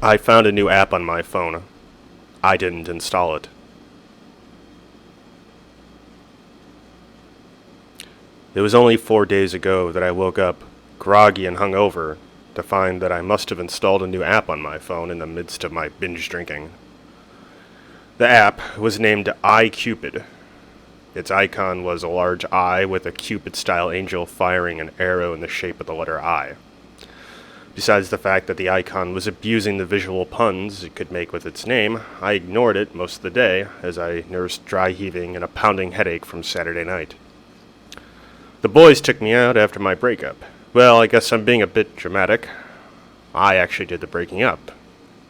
I found a new app on my phone. I didn't install it. It was only 4 days ago that I woke up, groggy and hungover, to find that I must have installed a new app on my phone in the midst of my binge drinking. The app was named iCupid. Its icon was a large eye with a Cupid-style angel firing an arrow in the shape of the letter I. Besides the fact that the icon was abusing the visual puns it could make with its name, I ignored it most of the day as I nursed dry heaving and a pounding headache from Saturday night. The boys took me out after my breakup. Well, I guess I'm being a bit dramatic. I actually did the breaking up,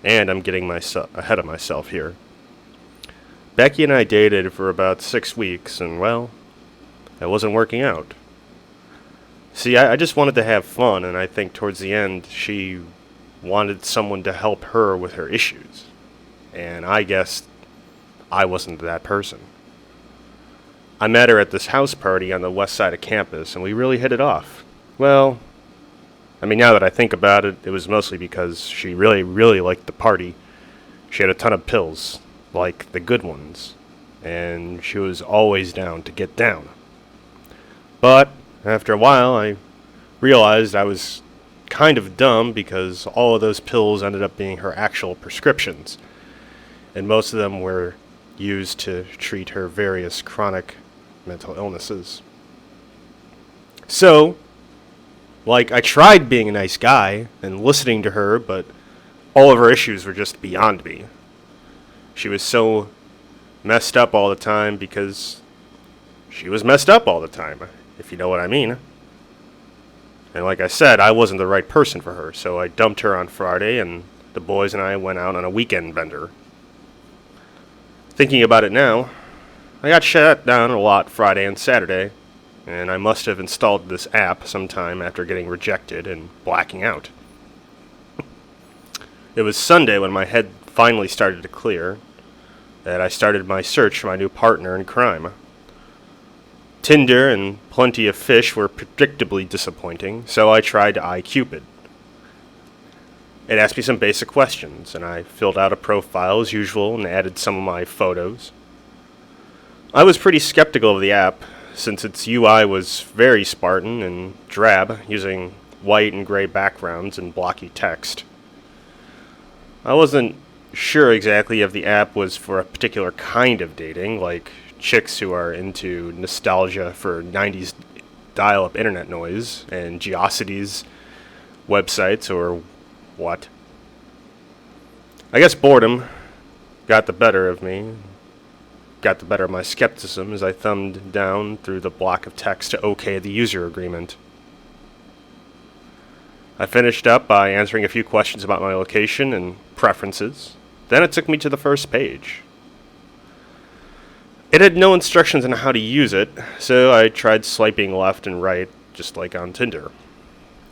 and I'm getting ahead of myself here. Becky and I dated for about 6 weeks, and well, it wasn't working out. See, I just wanted to have fun, and I think towards the end, she wanted someone to help her with her issues. And I guess I wasn't that person. I met her at this house party on the west side of campus, and we really hit it off. Well, now that I think about it, it was mostly because she really, really liked the party. She had a ton of pills, like the good ones, and she was always down to get down. But after a while, I realized I was kind of dumb because all of those pills ended up being her actual prescriptions, and most of them were used to treat her various chronic mental illnesses. So, I tried being a nice guy and listening to her, but all of her issues were just beyond me. She was so messed up all the time because she was messed up all the time, if you know what I mean. And like I said, I wasn't the right person for her, so I dumped her on Friday, and the boys and I went out on a weekend bender. Thinking about it now, I got shut down a lot Friday and Saturday, and I must have installed this app sometime after getting rejected and blacking out. It was Sunday when my head finally started to clear, that I started my search for my new partner in crime. Tinder and Plenty of Fish were predictably disappointing, so I tried iCupid. It asked me some basic questions, and I filled out a profile as usual and added some of my photos. I was pretty skeptical of the app, since its UI was very Spartan and drab, using white and gray backgrounds and blocky text. I wasn't sure exactly if the app was for a particular kind of dating, like chicks who are into nostalgia for 90s dial-up internet noise and Geocities websites, or what. I guess boredom got the better of me, got the better of my skepticism as I thumbed down through the block of text to OK the user agreement. I finished up by answering a few questions about my location and preferences. Then it took me to the first page. It had no instructions on how to use it, so I tried swiping left and right, just like on Tinder.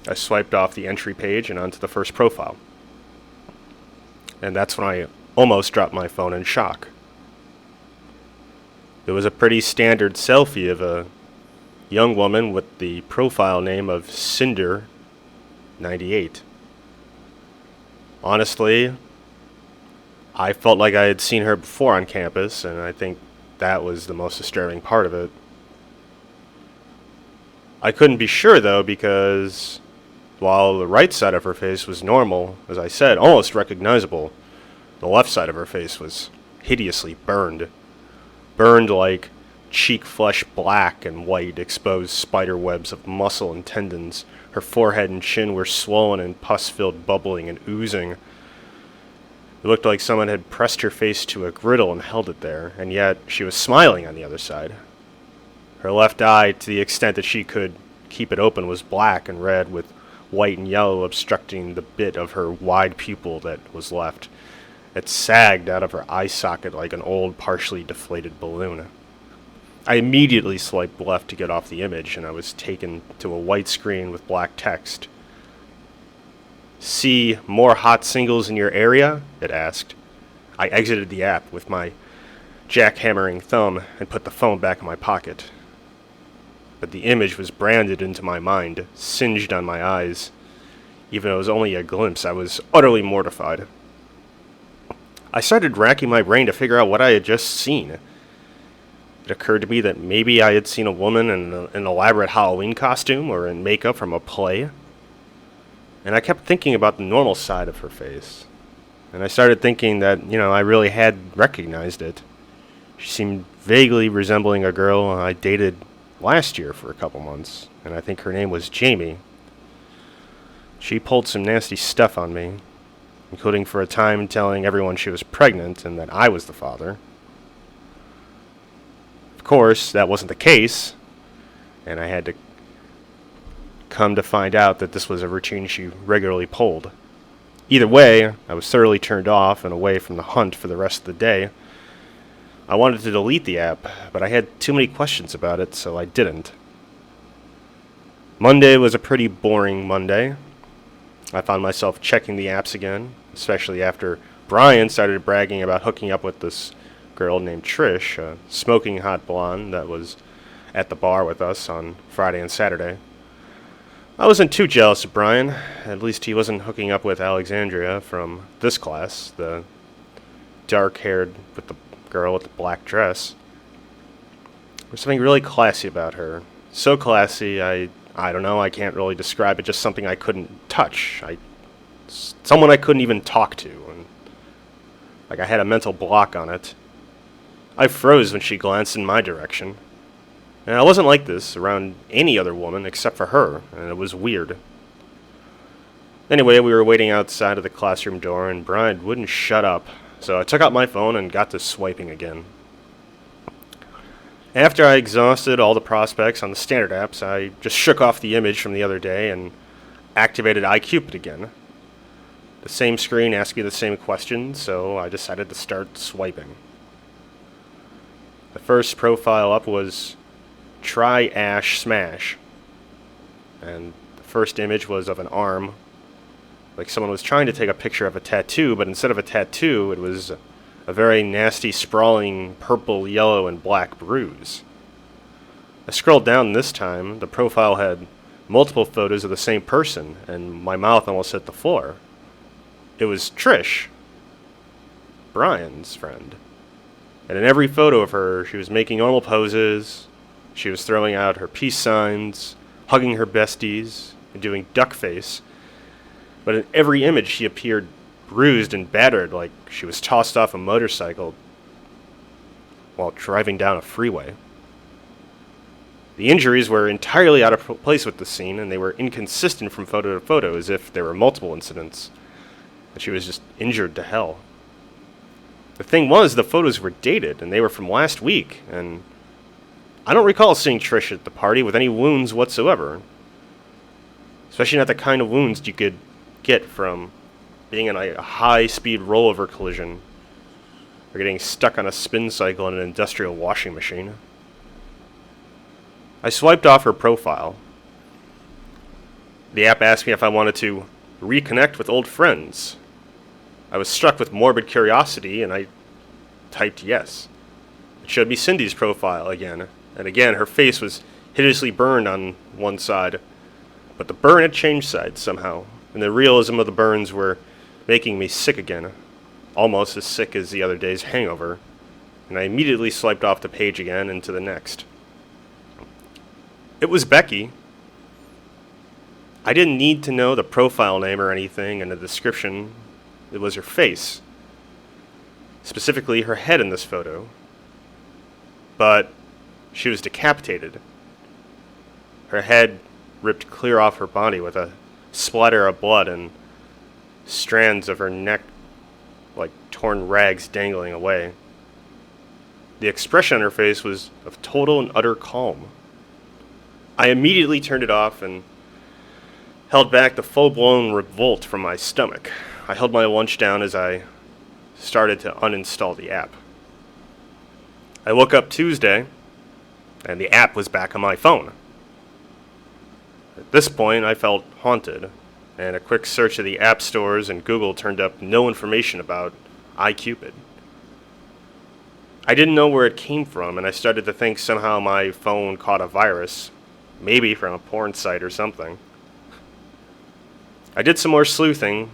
I swiped off the entry page and onto the first profile. And that's when I almost dropped my phone in shock. It was a pretty standard selfie of a young woman with the profile name of Cinder98. Honestly, I felt like I had seen her before on campus, and I think that was the most disturbing part of it. I couldn't be sure, though, because while the right side of her face was normal, as I said, almost recognizable, the left side of her face was hideously burned. Burned like cheek flesh black and white, exposed spider webs of muscle and tendons. Her forehead and chin were swollen and pus-filled, bubbling and oozing. It looked like someone had pressed her face to a griddle and held it there, and yet she was smiling on the other side. Her left eye, to the extent that she could keep it open, was black and red, with white and yellow obstructing the bit of her wide pupil that was left. It sagged out of her eye socket like an old, partially deflated balloon. I immediately swiped left to get off the image, and I was taken to a white screen with black text. "See more hot singles in your area?" it asked. I exited the app with my jackhammering thumb and put the phone back in my pocket. But the image was branded into my mind, singed on my eyes. Even though it was only a glimpse, I was utterly mortified. I started racking my brain to figure out what I had just seen. It occurred to me that maybe I had seen a woman in an elaborate Halloween costume or in makeup from a play. And I kept thinking about the normal side of her face. And I started thinking that, I really had recognized it. She seemed vaguely resembling a girl I dated last year for a couple months, and I think her name was Jamie. She pulled some nasty stuff on me, including for a time telling everyone she was pregnant and that I was the father. Of course, that wasn't the case, and I had to come to find out that this was a routine she regularly pulled. Either way, I was thoroughly turned off and away from the hunt for the rest of the day. I wanted to delete the app, but I had too many questions about it, so I didn't. Monday was a pretty boring Monday. I found myself checking the apps again, especially after Brian started bragging about hooking up with this girl named Trish, a smoking hot blonde that was at the bar with us on Friday and Saturday. I wasn't too jealous of Brian. At least he wasn't hooking up with Alexandria from this class, the dark-haired with the girl with the black dress. There's something really classy about her. So classy, I don't know, I can't really describe it, just something I couldn't touch. Someone I couldn't even talk to, and I had a mental block on it. I froze when she glanced in my direction. And I wasn't like this around any other woman except for her, and it was weird. Anyway, we were waiting outside of the classroom door, and Brian wouldn't shut up, so I took out my phone and got to swiping again. After I exhausted all the prospects on the standard apps, I just shook off the image from the other day and activated iCupid again. The same screen asked me the same questions, so I decided to start swiping. The first profile up was Try Ash Smash, and the first image was of an arm, like someone was trying to take a picture of a tattoo, but instead of a tattoo, it was a very nasty, sprawling purple, yellow, and black bruise. I scrolled down this time. The profile had multiple photos of the same person, and my mouth almost hit the floor. It was Trish, Brian's friend. And in every photo of her, she was making normal poses, she was throwing out her peace signs, hugging her besties, and doing duck face. But in every image, she appeared bruised and battered, like she was tossed off a motorcycle while driving down a freeway. The injuries were entirely out of place with the scene, and they were inconsistent from photo to photo, as if there were multiple incidents, and she was just injured to hell. The thing was, the photos were dated, and they were from last week, and I don't recall seeing Trish at the party with any wounds whatsoever, especially not the kind of wounds you could get from being in a high-speed rollover collision or getting stuck on a spin cycle in an industrial washing machine. I swiped off her profile. The app asked me if I wanted to reconnect with old friends. I was struck with morbid curiosity, and I typed yes. It showed me Cindy's profile again, and again her face was hideously burned on one side, but the burn had changed sides somehow, and the realism of the burns were making me sick again, almost as sick as the other day's hangover, and I immediately swiped off the page again and to the next. It was Becky. I didn't need to know the profile name or anything, and the description. It was her face, specifically her head in this photo, but she was decapitated. Her head ripped clear off her body with a splatter of blood and strands of her neck like torn rags dangling away. The expression on her face was of total and utter calm. I immediately turned it off and held back the full-blown revolt from my stomach. I held my lunch down as I started to uninstall the app. I woke up Tuesday, and the app was back on my phone. At this point, I felt haunted, and a quick search of the app stores and Google turned up no information about iCupid. I didn't know where it came from, and I started to think somehow my phone caught a virus, maybe from a porn site or something. I did some more sleuthing,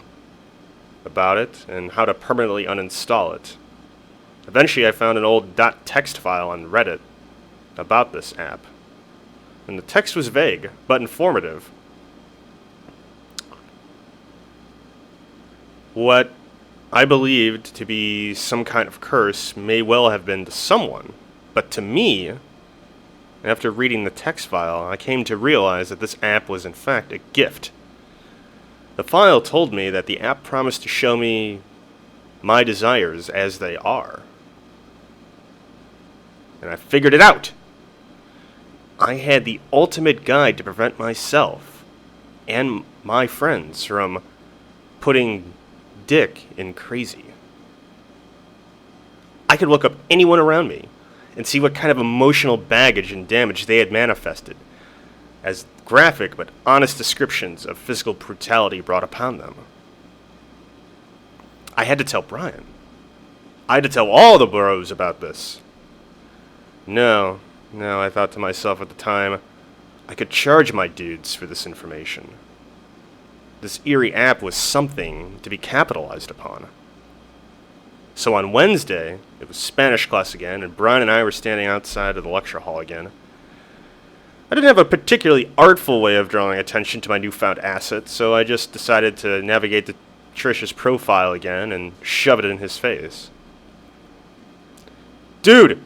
about it and how to permanently uninstall it. Eventually, I found an old .txt file on Reddit about this app, and the text was vague but informative. What I believed to be some kind of curse may well have been to someone, but to me, after reading the text file, I came to realize that this app was in fact a gift. The file told me that the app promised to show me my desires as they are. And I figured it out. I had the ultimate guide to prevent myself and my friends from putting dick in crazy. I could look up anyone around me and see what kind of emotional baggage and damage they had manifested, as graphic but honest descriptions of physical brutality brought upon them. I had to tell Brian. I had to tell all the bros about this. No, I thought to myself at the time, I could charge my dudes for this information. This eerie app was something to be capitalized upon. So on Wednesday, it was Spanish class again, and Brian and I were standing outside of the lecture hall again. I didn't have a particularly artful way of drawing attention to my newfound asset, so I just decided to navigate to Trish's profile again and shove it in his face. Dude!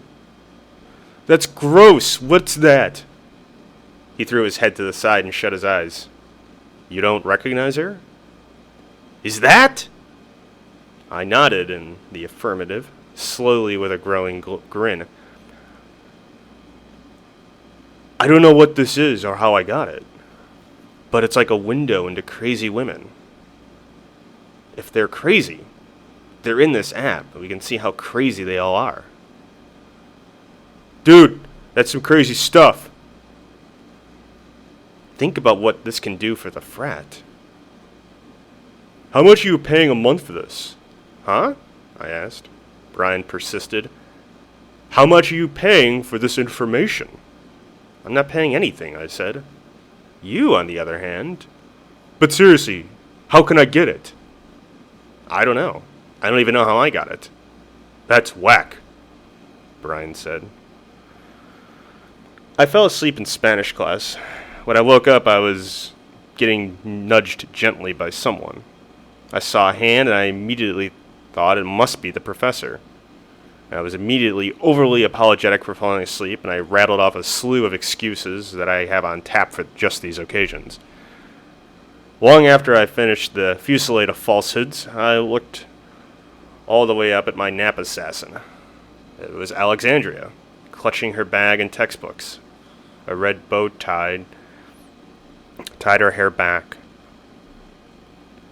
That's gross! What's that? He threw his head to the side and shut his eyes. You don't recognize her? Is that? I nodded in the affirmative, slowly with a growing grin. I don't know what this is or how I got it, but it's like a window into crazy women. If they're crazy, they're in this app, and we can see how crazy they all are. Dude, that's some crazy stuff. Think about what this can do for the frat. How much are you paying a month for this? Huh? I asked. Brian persisted. How much are you paying for this information? I'm not paying anything, I said. You, on the other hand. But seriously, how can I get it? I don't know. I don't even know how I got it. That's whack, Brian said. I fell asleep in Spanish class. When I woke up, I was getting nudged gently by someone. I saw a hand, and I immediately thought it must be the professor. I was immediately overly apologetic for falling asleep, and I rattled off a slew of excuses that I have on tap for just these occasions. Long after I finished the fusillade of falsehoods, I looked all the way up at my nap assassin. It was Alexandria, clutching her bag and textbooks. A red bow tied her hair back.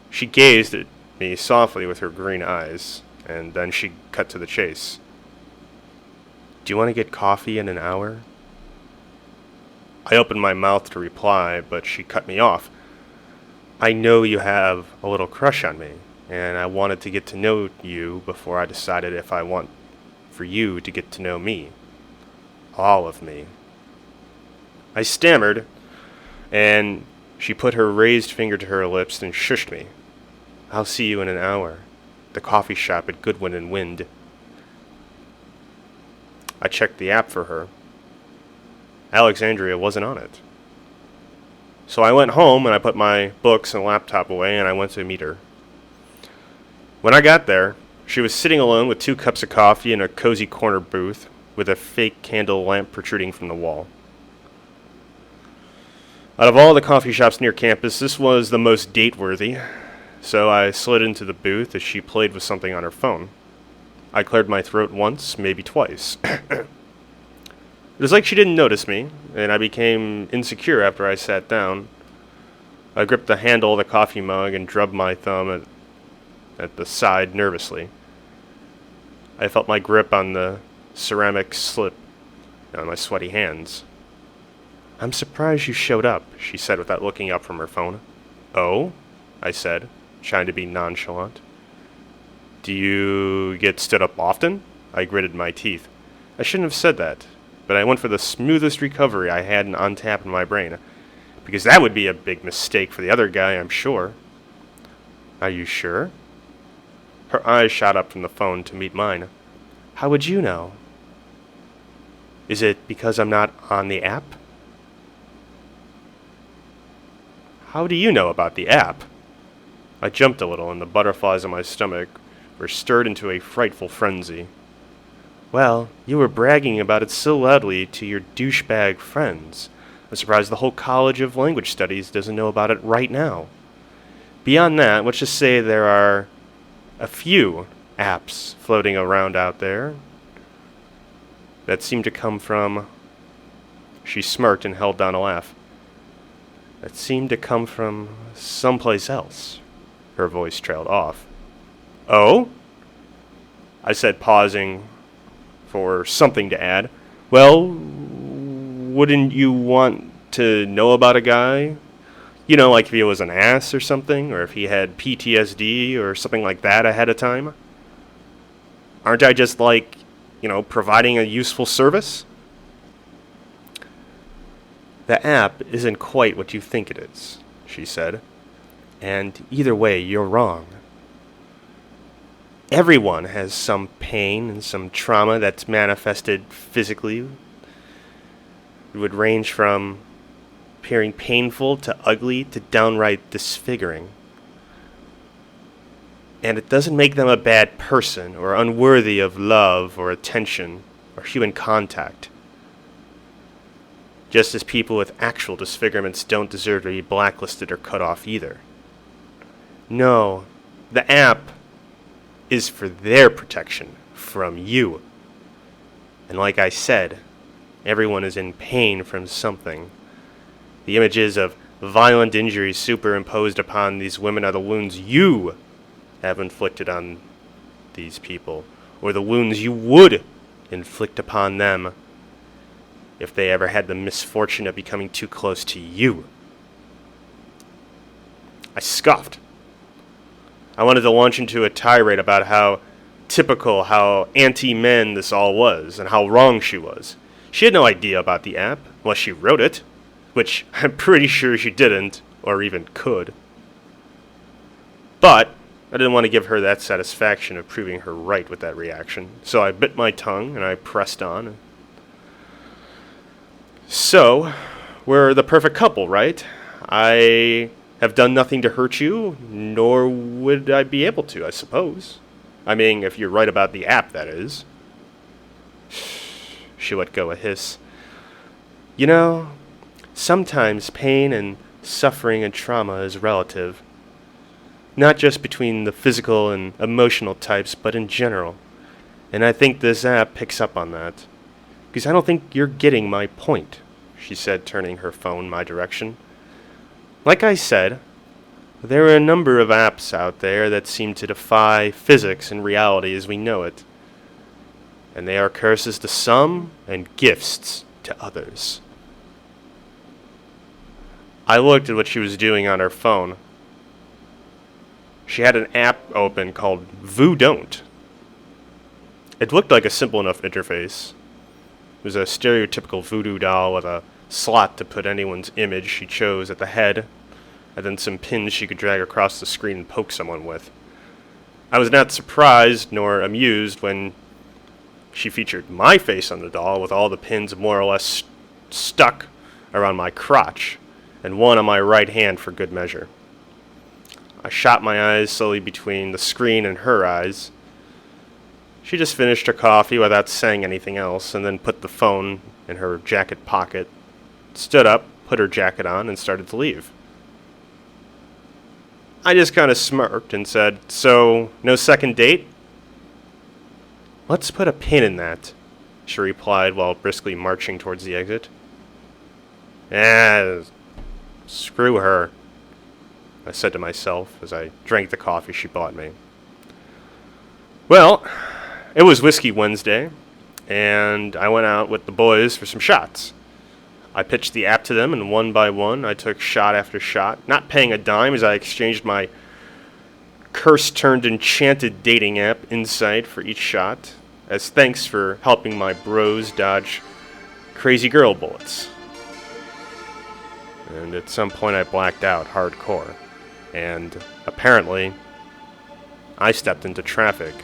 She gazed at me softly with her green eyes, and then she cut to the chase. Do you want to get coffee in an hour? I opened my mouth to reply, but she cut me off. I know you have a little crush on me, and I wanted to get to know you before I decided if I want for you to get to know me. All of me. I stammered, and she put her raised finger to her lips and shushed me. I'll see you in an hour. The coffee shop at Goodwin and Wind. I checked the app for her. Alexandria wasn't on it. So I went home and I put my books and laptop away and I went to meet her. When I got there, she was sitting alone with 2 cups of coffee in a cozy corner booth with a fake candle lamp protruding from the wall. Out of all the coffee shops near campus, this was the most date-worthy, so I slid into the booth as she played with something on her phone. I cleared my throat once, maybe twice. It was like she didn't notice me, and I became insecure after I sat down. I gripped the handle of the coffee mug and drubbed my thumb at the side nervously. I felt my grip on the ceramic slip on my sweaty hands. I'm surprised you showed up, she said without looking up from her phone. Oh? I said, trying to be nonchalant. Do you get stood up often? I gritted my teeth. I shouldn't have said that, but I went for the smoothest recovery I had on tap in my brain, because that would be a big mistake for the other guy, I'm sure. Are you sure? Her eyes shot up from the phone to meet mine. How would you know? Is it because I'm not on the app? How do you know about the app? I jumped a little, and the butterflies in my stomach were stirred into a frightful frenzy. Well, you were bragging about it so loudly to your douchebag friends. I'm surprised the whole College of Language Studies doesn't know about it right now. Beyond that, let's just say there are a few apps floating around out there that seem to come from... She smirked and held down a laugh. That seemed to come from someplace else. Her voice trailed off. Oh? I said, pausing for something to add. Well, wouldn't you want to know about a guy? You know, like if he was an ass or something, or if he had PTSD or something like that ahead of time? Aren't I just like, providing a useful service? The app isn't quite what you think it is, she said. And either way, you're wrong. Everyone has some pain and some trauma that's manifested physically. It would range from appearing painful to ugly to downright disfiguring. And it doesn't make them a bad person or unworthy of love or attention or human contact. Just as people with actual disfigurements don't deserve to be blacklisted or cut off either. No, the app is for their protection from you. And like I said, everyone is in pain from something. The images of violent injuries superimposed upon these women are the wounds you have inflicted on these people, or the wounds you would inflict upon them if they ever had the misfortune of becoming too close to you. I scoffed. I wanted to launch into a tirade about how typical, how anti-men this all was, and how wrong she was. She had no idea about the app, unless she wrote it, which I'm pretty sure she didn't, or even could. But I didn't want to give her that satisfaction of proving her right with that reaction, so I bit my tongue and I pressed on. So, we're the perfect couple, right? I have done nothing to hurt you, nor would I be able to, I suppose. I mean, if you're right about the app, that is. She let go a hiss. You know, sometimes pain and suffering and trauma is relative. Not just between the physical and emotional types, but in general. And I think this app picks up on that. Because I don't think you're getting my point, she said, turning her phone my direction. Like I said, there are a number of apps out there that seem to defy physics and reality as we know it. And they are curses to some and gifts to others. I looked at what she was doing on her phone. She had an app open called Voo Don't. It looked like a simple enough interface. It was a stereotypical voodoo doll with a slot to put anyone's image she chose at the head, and then some pins she could drag across the screen and poke someone with. I was not surprised nor amused when she featured my face on the doll with all the pins more or less stuck around my crotch, and one on my right hand for good measure. I shot my eyes slowly between the screen and her eyes. She just finished her coffee without saying anything else, and then put the phone in her jacket pocket, stood up, put her jacket on, and started to leave. I just kind of smirked and said, "So, no second date?" "Let's put a pin in that," she replied while briskly marching towards the exit. Screw her," I said to myself as I drank the coffee she bought me. Well, it was Whiskey Wednesday, and I went out with the boys for some shots. I pitched the app to them, and one by one, I took shot after shot, not paying a dime as I exchanged my curse-turned-enchanted dating app Insight for each shot, as thanks for helping my bros dodge crazy girl bullets. And at some point I blacked out hardcore, and apparently I stepped into traffic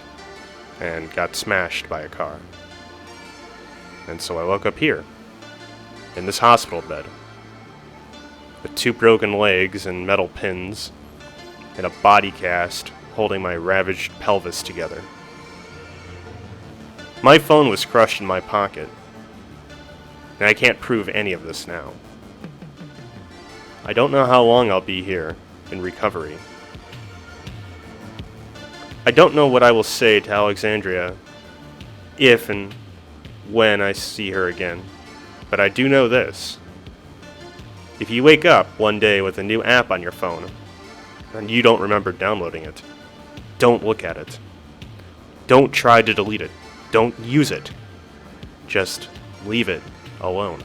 and got smashed by a car. And so I woke up here, in this hospital bed, with 2 broken legs and metal pins, and a body cast holding my ravaged pelvis together. My phone was crushed in my pocket, and I can't prove any of this now. I don't know how long I'll be here, in recovery. I don't know what I will say to Alexandria if and when I see her again, but I do know this. If you wake up one day with a new app on your phone, and you don't remember downloading it, don't look at it. Don't try to delete it. Don't use it. Just leave it alone.